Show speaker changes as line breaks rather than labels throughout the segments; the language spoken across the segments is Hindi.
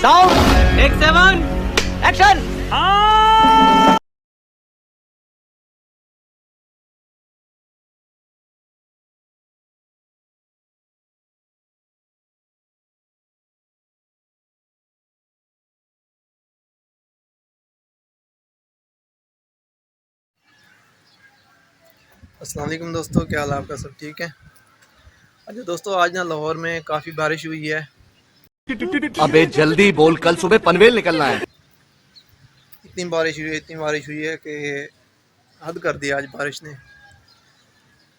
Sound take 7 action.
अस्सलाम वालेकुम दोस्तों, क्या हाल है आपका? सब ठीक है? अच्छा दोस्तों, आज ना लाहौर में काफ़ी बारिश हुई है।
अबे जल्दी बोल, कल सुबह पनवेल निकलना है।
इतनी बारिश हुई है कि हद कर दिया आज बारिश ने।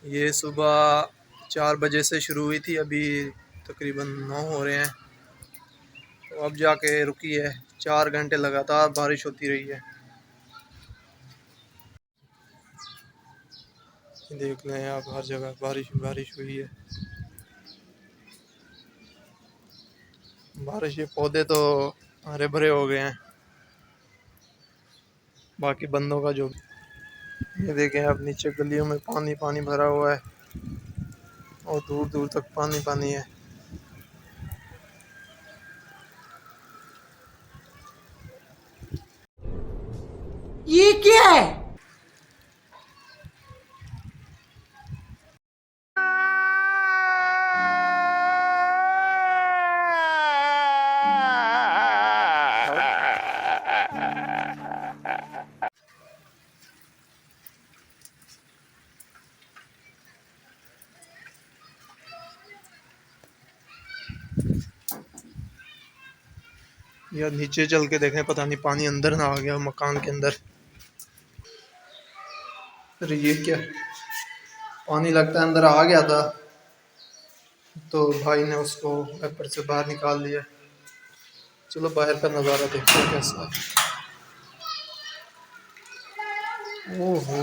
ये सुबह 4 बजे से शुरू हुई थी, अभी तकरीबन 9 हो रहे हैं, तो अब जाके रुकी है। 4 घंटे लगातार बारिश होती रही है। देख लें आप, हर जगह बारिश बारिश हुई है। बारिश के पौधे तो हरे भरे हो गए हैं। बाकी बंदों का जो, ये देखें आप, नीचे गलियों में पानी पानी भरा हुआ है और दूर दूर तक पानी पानी है।
ये क्या है?
यार नीचे चल के देखें, पता नहीं पानी अंदर ना आ गया मकान के अंदर। अरे ये क्या, पानी लगता है अंदर आ गया था, तो भाई ने उसको वेपर से बाहर निकाल दिया। चलो बाहर का नज़ारा देखते हैं कैसा है। ओहो,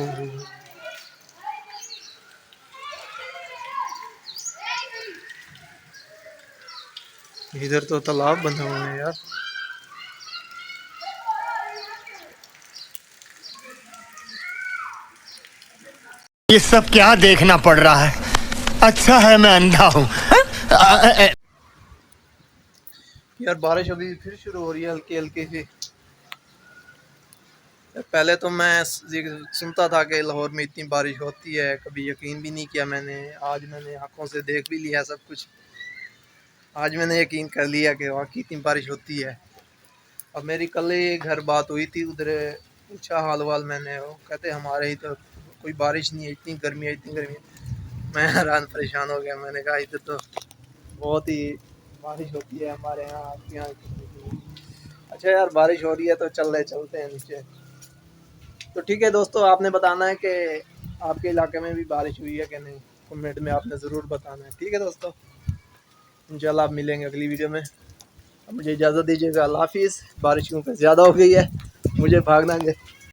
इधर तो तालाब बने हुए हैं यार।
ये सब क्या देखना पड़ रहा है? अच्छा है मैं अंधा हूँ।
यार बारिश अभी फिर शुरू हो रही है, हल्की हल्की सी। पहले तो मैं ये सुनता था कि लाहौर में इतनी बारिश होती है, कभी यकीन भी नहीं किया मैंने। आज मैंने आंखों से देख भी लिया सब कुछ। आज मैंने यकीन कर लिया कि वाकई इतनी बारिश होती है। अब मेरी कल ही घर बात हुई थी, उधर पूछा हाल वाल मैंने, वो कहते हमारे ही तो कोई बारिश नहीं है, इतनी गर्मी है, इतनी गर्मी है। मैं हैरान परेशान हो गया। मैंने कहा इधर तो बहुत ही बारिश होती है हमारे यहाँ, आपके यहाँ कितनी? अच्छा यार, बारिश हो रही है तो चलते हैं नीचे। तो ठीक है दोस्तों, आपने बताना है कि आपके इलाके में भी बारिश हुई है कि नहीं। कमेंट में आपने ज़रूर बताना है। ठीक है दोस्तों, इंशाल्लाह आप मिलेंगे अगली वीडियो में। अब मुझे इजाज़त दीजिएगा, अल्लाह हाफिज़। बारिश क्योंकि ज़्यादा हो गई है, मुझे भागना है।